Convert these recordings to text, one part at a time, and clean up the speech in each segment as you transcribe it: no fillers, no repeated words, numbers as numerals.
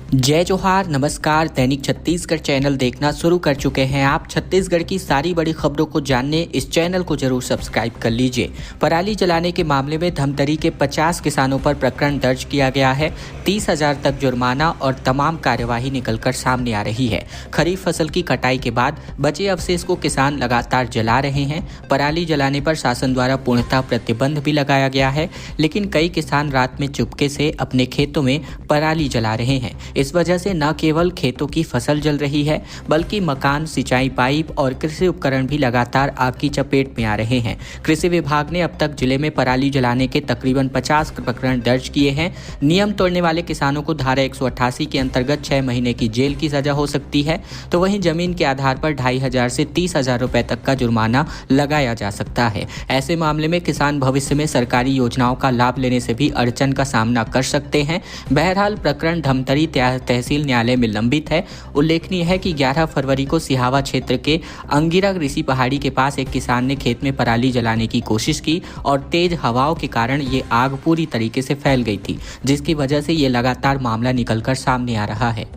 जय जोहार, नमस्कार। दैनिक छत्तीसगढ़ चैनल देखना शुरू कर चुके हैं आप। छत्तीसगढ़ की सारी बड़ी खबरों को जानने इस चैनल को जरूर सब्सक्राइब कर लीजिए। पराली जलाने के मामले में धमतरी के 50 किसानों पर प्रकरण दर्ज किया गया है। 30,000 तक जुर्माना और तमाम कार्यवाही निकलकर सामने आ रही है। खरीफ फसल की कटाई के बाद बचे अवशेष को किसान लगातार जला रहे हैं। पराली जलाने पर शासन द्वारा पूर्णतः प्रतिबंध भी लगाया गया है, लेकिन कई किसान रात में चुपके से अपने खेतों में पराली जला रहे हैं। इस वजह से न केवल खेतों की फसल जल रही है, बल्कि मकान, सिंचाई पाइप और कृषि उपकरण भी लगातार आग की चपेट में आ रहे हैं। कृषि विभाग ने अब तक जिले में पराली जलाने के तकरीबन 50 प्रकरण दर्ज किए हैं। नियम तोड़ने वाले किसानों को धारा 188 के अंतर्गत 6 महीने की जेल की सजा हो सकती है, तो वहीं जमीन के आधार पर 2,500 से 30,000 रुपए तक का जुर्माना लगाया जा सकता है। ऐसे मामले में किसान भविष्य में सरकारी योजनाओं का लाभ लेने से भी अड़चन का सामना कर सकते हैं। बहरहाल प्रकरण धमतरी तहसील न्यायालय में लंबित है। उल्लेखनीय है कि 11 फरवरी को सिहावा क्षेत्र के अंगिरा ऋषि पहाड़ी के पास एक किसान ने खेत में पराली जलाने की कोशिश की और तेज हवाओं के कारण ये आग पूरी तरीके से फैल गई थी, जिसकी वजह से ये लगातार मामला निकलकर सामने आ रहा है।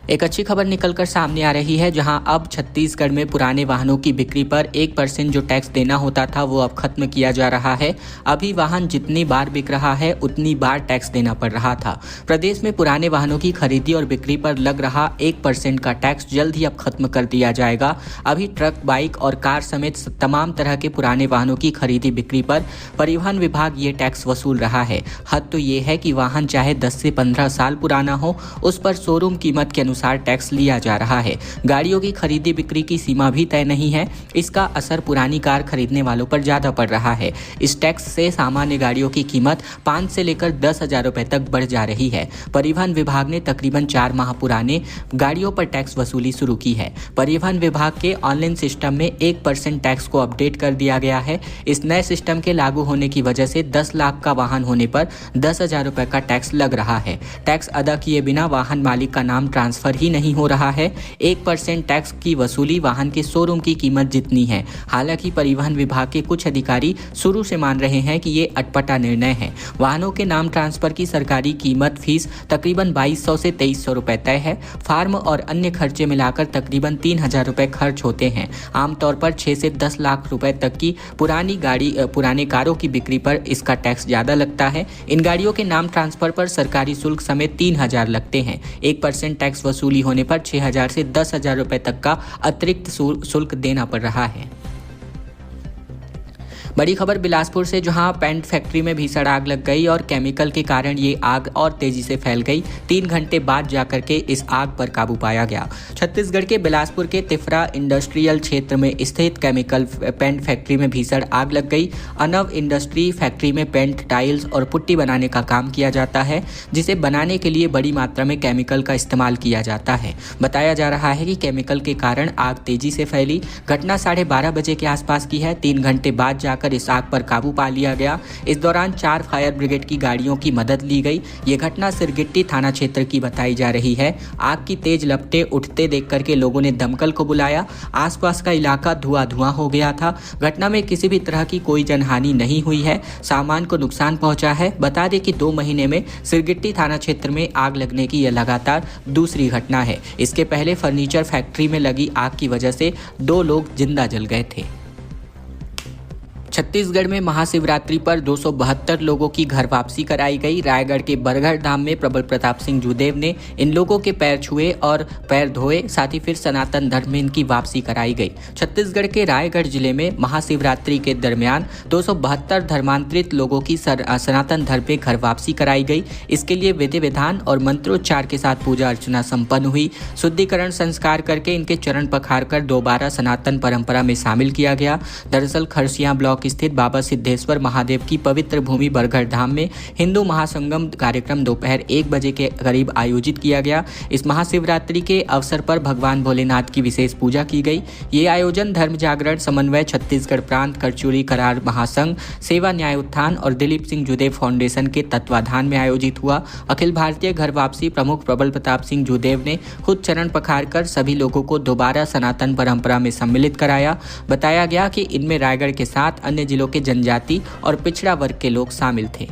एक अच्छी खबर निकलकर सामने आ रही है, जहां अब छत्तीसगढ़ में पुराने वाहनों की बिक्री पर 1% जो टैक्स देना होता था वो अब खत्म किया जा रहा है। अभी वाहन जितनी बार बिक रहा है उतनी बार टैक्स देना पड़ रहा था। प्रदेश में पुराने वाहनों की खरीदी और बिक्री पर लग रहा 1% का टैक्स जल्द ही अब खत्म कर दिया जाएगा। अभी ट्रक, बाइक और कार समेत तमाम तरह के पुराने वाहनों की खरीदी बिक्री पर परिवहन विभाग ये टैक्स वसूल रहा है। हद तो ये है कि वाहन चाहे 10 से 15 साल पुराना हो, उस पर शोरूम कीमत के अनुसार टैक्स लिया जा रहा है। गाड़ियों की खरीदी बिक्री की सीमा भी तय नहीं है। इसका असर पुरानी कार खरीदने वालों पर ज्यादा पड़ रहा है। इस टैक्स से सामान्य गाड़ियों की कीमत 5 से लेकर 10,000 रुपए तक बढ़ जा रही है। परिवहन विभाग ने तकरीबन 4 माह पुराने गाड़ियों पर टैक्स वसूली शुरू की है। परिवहन विभाग के ऑनलाइन सिस्टम में 1% टैक्स को अपडेट कर दिया गया है। इस नए सिस्टम के लागू होने की वजह से 10 लाख का वाहन होने पर 10,000 रुपए का टैक्स लग रहा है। टैक्स अदा किए बिना वाहन मालिक का नाम ट्रांसफर ही नहीं हो रहा है। 1% टैक्स की वसूली वाहन के शोरूम की कीमत जितनी है। हालांकि परिवहन विभाग के कुछ अधिकारी शुरू से मान रहे हैं कि ये अटपटा निर्णय है। वाहनों के नाम ट्रांसफर की सरकारी कीमत फीस तकरीबन 2,200 से 2,300 रुपए तय है। फार्म और अन्य खर्चे मिलाकर तकरीबन 3,000 रुपए खर्च होते हैं। आमतौर पर 6 से 10 लाख रुपए तक की पुरानी कारों की बिक्री पर इसका टैक्स ज्यादा लगता है। इन गाड़ियों के नाम ट्रांसफर पर सरकारी शुल्क समेत 3,000 लगते हैं। 1% टैक्स वसूली होने पर 6,000 से 10,000 रुपए तक का अतिरिक्त शुल्क देना पड़ रहा है। बड़ी खबर बिलासपुर से, जहां पेंट फैक्ट्री में भीषण आग लग गई और केमिकल के कारण ये आग और तेजी से फैल गई। 3 घंटे बाद जाकर के इस आग पर काबू पाया गया। छत्तीसगढ़ के बिलासपुर के तिफरा इंडस्ट्रियल क्षेत्र में स्थित केमिकल पेंट फैक्ट्री में भीषण आग लग गई। अनव इंडस्ट्री फैक्ट्री में पेंट, टाइल्स और पुट्टी बनाने का काम किया जाता है, जिसे बनाने के लिए बड़ी मात्रा में केमिकल का इस्तेमाल किया जाता है। बताया जा रहा है कि केमिकल के कारण आग तेजी से फैली। घटना 12:30 बजे के आसपास की है। 3 घंटे बाद जाकर इस आग पर काबू पा लिया गया। इस दौरान 4 फायर ब्रिगेड की गाड़ियों की मदद ली गई। ये घटना सिरगिट्टी थाना क्षेत्र की बताई जा रही है। आग की तेज लपटें उठते देख करके लोगों ने दमकल को बुलाया। आसपास का इलाका धुआं हो गया था। घटना में किसी भी तरह की कोई जनहानि नहीं हुई है। सामान को नुकसान पहुंचा है। बता दें कि 2 महीने में सिरगिट्टी थाना क्षेत्र में आग लगने की यह लगातार दूसरी घटना है। इसके पहले फर्नीचर फैक्ट्री में लगी आग की वजह से 2 लोग जिंदा जल गए थे। छत्तीसगढ़ में महाशिवरात्रि पर 272 लोगों की घर वापसी कराई गई। रायगढ़ के बरगढ़ धाम में प्रबल प्रताप सिंह जूदेव ने इन लोगों के पैर छुए और पैर धोए, साथ ही फिर सनातन धर्म में इनकी वापसी कराई गई। छत्तीसगढ़ के रायगढ़ जिले में महाशिवरात्रि के दरमियान 272 धर्मांतरित लोगों की सनातन धर्म में घर वापसी कराई गई। इसके लिए विधि विधान और मंत्रोच्चार के साथ पूजा अर्चना संपन्न हुई। शुद्धिकरण संस्कार करके इनके चरण पखार कर दोबारा सनातन परंपरा में शामिल किया गया। दरअसल खरसिया ब्लॉक स्थित बाबा सिद्धेश्वर महादेव की पवित्र भूमि बरगढ़ धाम में हिंदू महासंगम कार्यक्रम दोपहर 1 बजे के करीब आयोजित किया गया। इस महाशिवरात्रि के अवसर पर भगवान भोलेनाथ की विशेष पूजा की गई। ये आयोजन धर्म जागरण समन्वय छत्तीसगढ़ प्रांत करचूरी करार महासंघ, सेवा न्याय उत्थान और दिलीप सिंह जूदेव फाउंडेशन के तत्वाधान में आयोजित हुआ। अखिल भारतीय घर वापसी प्रमुख प्रबल प्रताप सिंह जूदेव ने खुद चरण पखार कर सभी लोगों को दोबारा सनातन परंपरा में सम्मिलित कराया। बताया गया कि इनमें रायगढ़ के साथ अन्य जिलों के जनजाति और पिछड़ा वर्ग के लोग शामिल थे।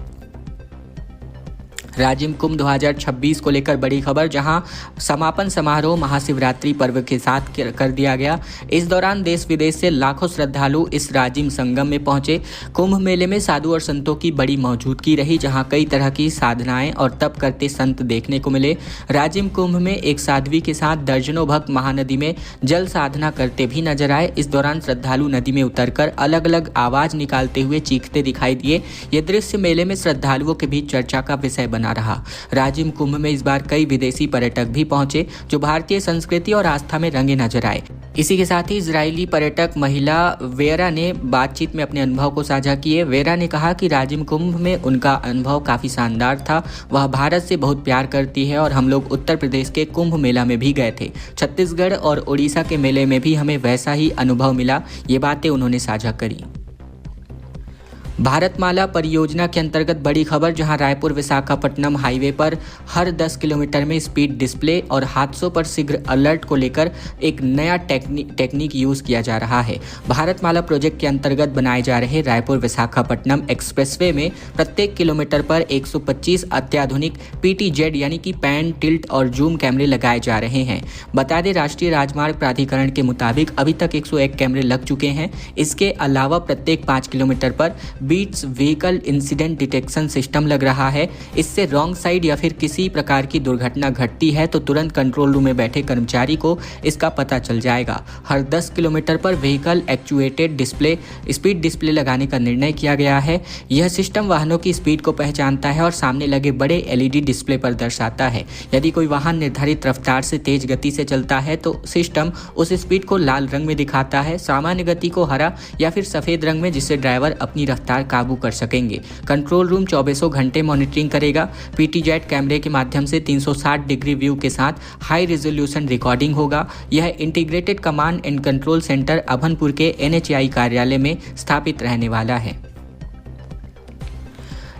राजिम कुंभ 2026 को लेकर बड़ी खबर, जहां समापन समारोह महाशिवरात्रि पर्व के साथ कर दिया गया। इस दौरान देश विदेश से लाखों श्रद्धालु इस राजिम संगम में पहुंचे। कुंभ मेले में साधु और संतों की बड़ी मौजूदगी रही, जहां कई तरह की साधनाएं और तप करते संत देखने को मिले। राजिम कुंभ में एक साध्वी के साथ दर्जनों भक्त महानदी में जल साधना करते भी नजर आए। इस दौरान श्रद्धालु नदी में उतरकर अलग अलग आवाज निकालते हुए चीखते दिखाई दिए। ये दृश्य मेले में श्रद्धालुओं के बीच चर्चा का विषय बना रहा। राजिम कुंभ में इस बार कई विदेशी पर्यटक भी पहुंचे, जो भारतीय संस्कृति और आस्था में रंगे नजर आए। इसी के साथ ही इजरायली पर्यटक महिला वेरा ने बातचीत में अपने अनुभव को साझा किए। वेरा ने कहा कि राजिम कुंभ में उनका अनुभव काफी शानदार था। वह भारत से बहुत प्यार करती है और हम लोग उत्तर प्रदेश के कुंभ मेला में भी गए थे। छत्तीसगढ़ और उड़ीसा के मेले में भी हमें वैसा ही अनुभव मिला। ये बातें उन्होंने साझा करी। भारतमाला परियोजना के अंतर्गत बड़ी खबर, जहां रायपुर विशाखापट्टनम हाईवे पर हर 10 किलोमीटर में स्पीड डिस्प्ले और हादसों पर शीघ्र अलर्ट को लेकर एक नया टेक्निक यूज किया जा रहा है। भारतमाला प्रोजेक्ट के अंतर्गत बनाए जा रहे रायपुर विशाखापट्टनम एक्सप्रेसवे में प्रत्येक किलोमीटर पर 125 अत्याधुनिक PTZ यानी कि पैन, टिल्ट और जूम कैमरे लगाए जा रहे हैं। बता दें, राष्ट्रीय राजमार्ग प्राधिकरण के मुताबिक अभी तक 101 कैमरे लग चुके हैं। इसके अलावा प्रत्येक 5 किलोमीटर पर बीट्स व्हीकल इंसिडेंट डिटेक्शन सिस्टम लग रहा है। इससे रॉन्ग साइड या फिर किसी प्रकार की दुर्घटना घटती है तो तुरंत कंट्रोल रूम में बैठे कर्मचारी को इसका पता चल जाएगा। हर 10 किलोमीटर पर vehicle actuated display speed display लगाने का निर्णय किया गया है। यह सिस्टम वाहनों की स्पीड को पहचानता है और सामने लगे बड़े LED डिस्प्ले पर दर्शाता है। यदि कोई वाहन निर्धारित रफ्तार से तेज गति से चलता है तो सिस्टम उस स्पीड को लाल रंग में दिखाता है, सामान्य गति को हरा या फिर सफेद रंग में, जिससे ड्राइवर अपनी रफ्तार काबू कर सकेंगे। कंट्रोल रूम 24 घंटे मॉनिटरिंग करेगा। PTZ कैमरे के माध्यम से 360 डिग्री व्यू के साथ हाई रेजोल्यूशन रिकॉर्डिंग होगा। यह integrated command and control centre Abhanpur के NHAI कार्यालय में स्थापित रहने वाला है।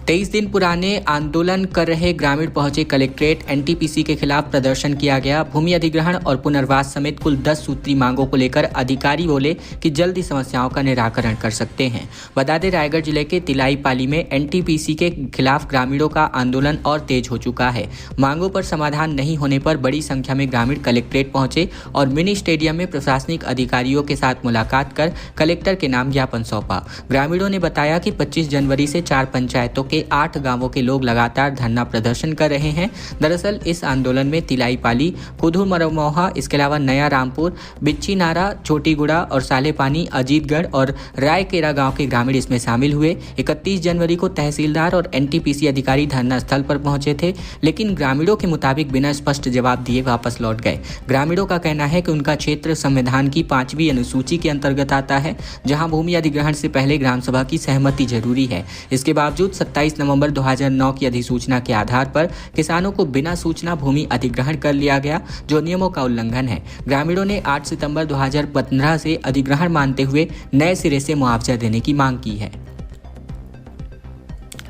23 दिन पुराने आंदोलन कर रहे ग्रामीण पहुंचे कलेक्ट्रेट। NTPC के खिलाफ प्रदर्शन किया गया। भूमि अधिग्रहण और पुनर्वास समेत कुल 10 सूत्री मांगों को लेकर अधिकारी बोले कि जल्दी समस्याओं का निराकरण कर सकते हैं। बता दें, रायगढ़ जिले के तिलाईपाली में NTPC के खिलाफ ग्रामीणों का आंदोलन और तेज हो चुका है। मांगों पर समाधान नहीं होने पर बड़ी संख्या में ग्रामीण कलेक्ट्रेट पहुंचे और मिनी स्टेडियम में प्रशासनिक अधिकारियों के साथ मुलाकात कर कलेक्टर के नाम ज्ञापन सौंपा। ग्रामीणों ने बताया कि 25 जनवरी से 4 पंचायतों के 8 गांवों के लोग लगातार धरना प्रदर्शन कर रहे हैं। दरअसल इस आंदोलन में तिलाईपाली, कुधुर मरमोहा, इसके अलावा नया रामपुर, बिच्छी नारा, छोटीगुड़ा और सालेपानी, अजीतगढ़ और रायकेरा गांव के ग्रामीण इसमें शामिल हुए। 31 जनवरी को तहसीलदार और NTPC अधिकारी धरना स्थल पर पहुंचे थे, लेकिन ग्रामीणों के मुताबिक बिना स्पष्ट जवाब दिए वापस लौट गए। ग्रामीणों का कहना है कि उनका क्षेत्र संविधान की 5वीं अनुसूची के अंतर्गत आता है, जहां भूमि अधिग्रहण से पहले ग्राम सभा की सहमति जरूरी है। इसके बावजूद 27 नवंबर 2009 की अधिसूचना के आधार पर किसानों को बिना सूचना भूमि अधिग्रहण कर लिया गया, जो नियमों का उल्लंघन है। ग्रामीणों ने 8 सितंबर 2015 से अधिग्रहण मानते हुए नए सिरे से मुआवजा देने की मांग की है।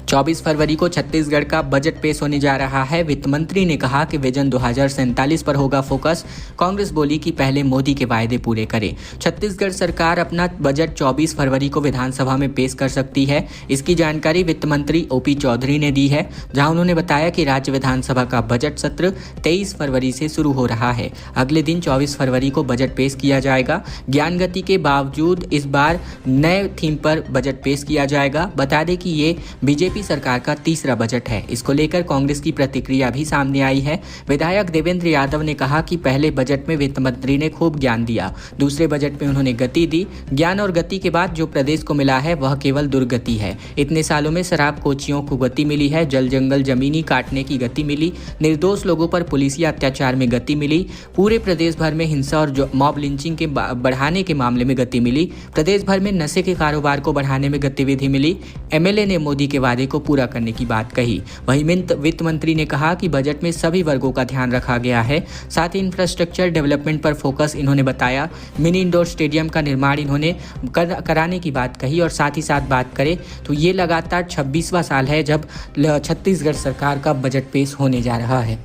24 फरवरी को छत्तीसगढ़ का बजट पेश होने जा रहा है। वित्त मंत्री ने कहा कि विजन 2047 पर होगा फोकस। कांग्रेस बोली कि पहले मोदी के वायदे पूरे करें। छत्तीसगढ़ सरकार अपना बजट 24 फरवरी को विधानसभा में पेश कर सकती है। इसकी जानकारी वित्त मंत्री OP चौधरी ने दी है, जहां उन्होंने बताया कि राज्य विधानसभा का बजट सत्र 23 फरवरी से शुरू हो रहा है। अगले दिन 24 फरवरी को बजट पेश किया जाएगा। ज्ञान गति के बावजूद इस बार नए थीम पर बजट पेश किया जाएगा। बता दें कि ये बीजेपी सरकार का तीसरा बजट है। इसको लेकर कांग्रेस की प्रतिक्रिया भी सामने आई है। विधायक देवेंद्र यादव ने कहा कि पहले बजट में वित्त मंत्री ने खूब ज्ञान दिया, दूसरे बजट में उन्होंने गति दी। ज्ञान और गति के बाद जो प्रदेश को मिला है वह केवल दुर्गति है। इतने सालों में शराब कोचियों को गति मिली है, जल जंगल जमीनी काटने की गति मिली, निर्दोष लोगों पर पुलिसिया अत्याचार में गति मिली, पूरे प्रदेश भर में हिंसा और मॉब लिंचिंग के बढ़ाने के मामले में गति मिली, प्रदेश भर में नशे के कारोबार को बढ़ाने में गतिविधि मिली। MLA ने मोदी के वादे को पूरा करने की बात कही। वहीं वित्त मंत्री ने कहा कि बजट में सभी वर्गों का ध्यान रखा गया है। साथ ही इंफ्रास्ट्रक्चर डेवलपमेंट पर फोकस इन्होंने बताया। मिनी इंडोर स्टेडियम का निर्माण इन्होंने कराने की बात कही। और साथ ही साथ बात करें तो ये लगातार 26वां साल है जब छत्तीसगढ़ सरकार का बजट पेश होने जा रहा है।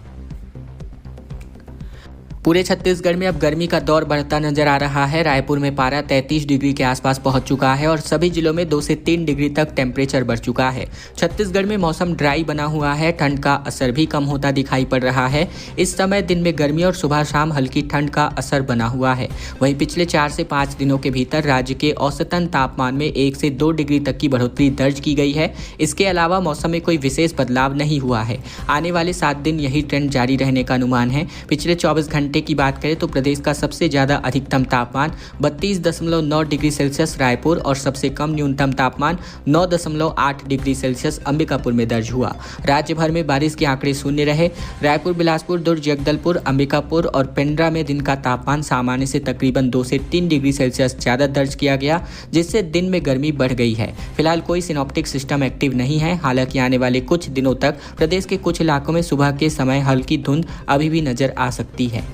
पूरे छत्तीसगढ़ में अब गर्मी का दौर बढ़ता नजर आ रहा है। रायपुर में पारा 33 डिग्री के आसपास पहुंच चुका है और सभी जिलों में 2 से 3 डिग्री तक टेम्परेचर बढ़ चुका है। छत्तीसगढ़ में मौसम ड्राई बना हुआ है, ठंड का असर भी कम होता दिखाई पड़ रहा है। इस समय दिन में गर्मी और सुबह शाम हल्की ठंड का असर बना हुआ है। वहीं पिछले 4 से 5 दिनों के भीतर राज्य के औसतन तापमान में 1 से 2 डिग्री तक की बढ़ोतरी दर्ज की गई है। इसके अलावा मौसम में कोई विशेष बदलाव नहीं हुआ है। आने वाले 7 दिन यही ट्रेंड जारी रहने का अनुमान है। पिछले 24 घंटे की बात करें तो प्रदेश का सबसे ज्यादा अधिकतम तापमान 32.9 डिग्री सेल्सियस रायपुर और सबसे कम न्यूनतम तापमान 9.8 डिग्री सेल्सियस अंबिकापुर में दर्ज हुआ। राज्य भर में बारिश के आंकड़े शून्य रहे। रायपुर, बिलासपुर, दुर्ग, जगदलपुर, अंबिकापुर और पेंड्रा में दिन का तापमान सामान्य से तकरीबन 2 से 3 डिग्री सेल्सियस ज्यादा दर्ज किया गया, जिससे दिन में गर्मी बढ़ गई है। फिलहाल कोई सिनॉप्टिक सिस्टम एक्टिव नहीं है। हालांकि आने वाले कुछ दिनों तक प्रदेश के कुछ इलाकों में सुबह के समय हल्की धुंध अभी भी नजर आ सकती है।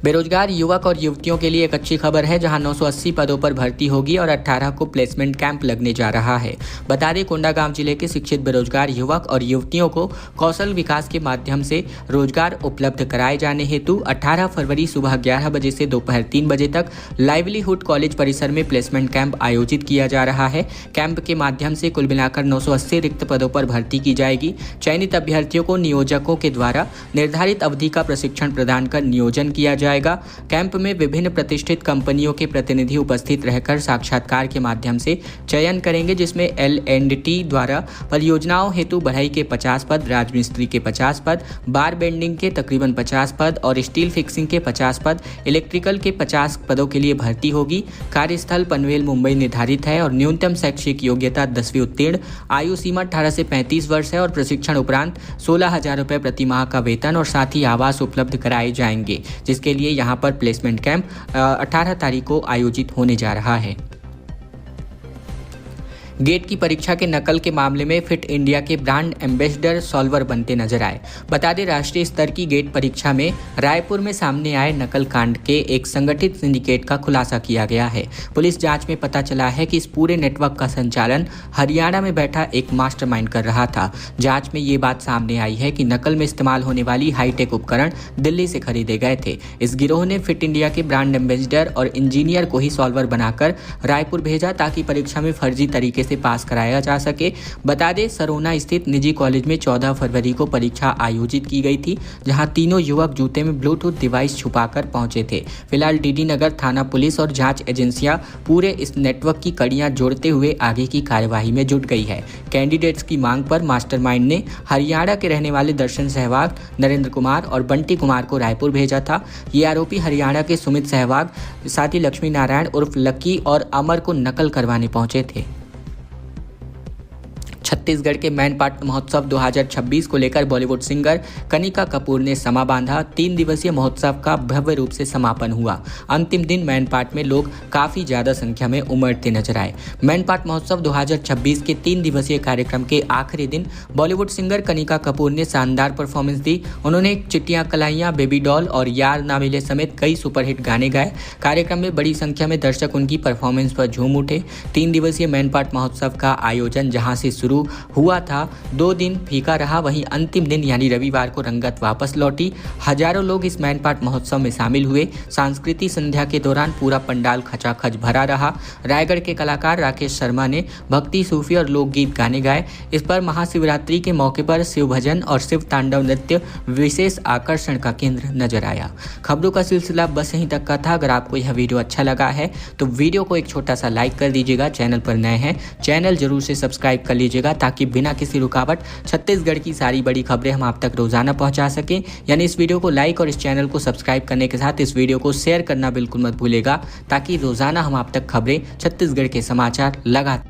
बेरोजगार युवक और युवतियों के लिए एक अच्छी खबर है, जहां 980 पदों पर भर्ती होगी और 18 को प्लेसमेंट कैंप लगने जा रहा है। बता दें, कोंडागांव जिले के शिक्षित बेरोजगार युवक और युवतियों को कौशल विकास के माध्यम से रोजगार उपलब्ध कराए जाने हेतु 18 फरवरी सुबह 11 बजे से दोपहर 3 बजे तक लाइवलीहुड कॉलेज परिसर में प्लेसमेंट कैंप आयोजित किया जा रहा है। कैंप के माध्यम से कुल मिलाकर 980 रिक्त पदों पर भर्ती की जाएगी। चयनित अभ्यर्थियों को नियोजकों के द्वारा निर्धारित अवधि का प्रशिक्षण प्रदान कर नियोजन किया जाएगा। कैंप में विभिन्न प्रतिष्ठित कंपनियों के प्रतिनिधि उपस्थित रहकर साक्षात्कार के माध्यम से चयन करेंगे, जिसमें L&T द्वारा परियोजनाओं हेतु बढ़ई के 50 पद, राजमिस्त्री के 50 पद, बार बेंडिंग के तकरीबन 50 पद और स्टील फिक्सिंग के 50 पद, इलेक्ट्रिकल के 50 पदों के लिए भर्ती होगी। कार्यस्थल पनवेल, मुंबई निर्धारित है और न्यूनतम शैक्षिक योग्यता 10वीं उत्तीर्ण, आयु सीमा 18 से 35 वर्ष है और प्रशिक्षण उपरांत 16,000 रुपये प्रति माह का वेतन और साथ ही आवास उपलब्ध कराए जाएंगे, जिसके लिए यहां पर प्लेसमेंट कैंप 18 तारीख को आयोजित होने जा रहा है। गेट की परीक्षा के नकल के मामले में फिट इंडिया के ब्रांड एम्बेसडर सॉल्वर बनते नजर आए। बता दें, राष्ट्रीय स्तर की गेट परीक्षा में रायपुर में सामने आए नकल कांड के एक संगठित सिंडिकेट का खुलासा किया गया है। पुलिस जांच में पता चला है कि इस पूरे नेटवर्क का संचालन हरियाणा में बैठा एक मास्टरमाइंड कर रहा था। जांच में ये बात सामने आई है कि नकल में इस्तेमाल होने वाली हाईटेक उपकरण दिल्ली से खरीदे गए थे। इस गिरोह ने फिट इंडिया के ब्रांड एम्बेसडर और इंजीनियर को ही सॉल्वर बनाकर रायपुर भेजा, ताकि परीक्षा में फर्जी तरीके से पास कराया जा सके। बता दें, सरोना स्थित निजी कॉलेज में 14 फरवरी को परीक्षा आयोजित की गई थी, जहां तीनों युवक जूते में ब्लूटूथ डिवाइस छुपाकर पहुंचे थे। फिलहाल डीडी नगर थाना पुलिस और जांच एजेंसियां पूरे इस नेटवर्क की कड़ियां जोड़ते हुए आगे की कार्यवाही में जुट गई है। कैंडिडेट्स की मांग पर मास्टरमाइंड ने हरियाणा के रहने वाले दर्शन सहवाग, नरेंद्र कुमार और बंटी कुमार को रायपुर भेजा था। ये आरोपी हरियाणा के सुमित सहवाग, साथ ही लक्ष्मी नारायण उर्फ लक्की और अमर को नकल करवाने पहुंचे थे। छत्तीसगढ़ के मैनपाट महोत्सव 2026 को लेकर बॉलीवुड सिंगर कनिका कपूर ने समा बांधा। 3 दिवसीय महोत्सव का भव्य रूप से समापन हुआ। अंतिम दिन मैनपाट में लोग काफी ज्यादा संख्या में उमड़ते नजर आए। मैनपाट महोत्सव 2026 के 3 दिवसीय कार्यक्रम के आखिरी दिन बॉलीवुड सिंगर कनिका कपूर ने शानदार परफॉर्मेंस दी। उन्होंने चिट्टियां कलाइयां, बेबी डॉल और यार ना मिले समेत कई सुपरहिट गाने गाए। कार्यक्रम में बड़ी संख्या में दर्शक उनकी परफॉर्मेंस पर झूम उठे। 3 दिवसीय मैनपाट महोत्सव का आयोजन जहां से शुरू हुआ था, 2 दिन फीका रहा, वहीं अंतिम दिन यानी रविवार को रंगत वापस लौटी। हजारों लोग इस मैनपाट महोत्सव में शामिल हुए। सांस्कृतिक संध्या के दौरान पूरा पंडाल खचाखच भरा रहा। रायगढ़ के कलाकार राकेश शर्मा ने भक्ति, सूफी और लोकगीत गाने गाए। इस पर महाशिवरात्रि के मौके पर शिव भजन और शिव तांडव नृत्य विशेष आकर्षण का केंद्र नजर आया। खबरों का सिलसिला बस यहीं तक का था। अगर आपको यह वीडियो अच्छा लगा है तो वीडियो को एक छोटा सा लाइक कर दीजिएगा। चैनल पर नए हैं, चैनल जरूर से सब्सक्राइब कर लीजिएगा, ताकि बिना किसी रुकावट छत्तीसगढ़ की सारी बड़ी खबरें हम आप तक रोजाना पहुंचा सकें। यानी इस वीडियो को लाइक और इस चैनल को सब्सक्राइब करने के साथ इस वीडियो को शेयर करना बिल्कुल मत भूलिएगा, ताकि रोजाना हम आप तक खबरें, छत्तीसगढ़ के समाचार लगातार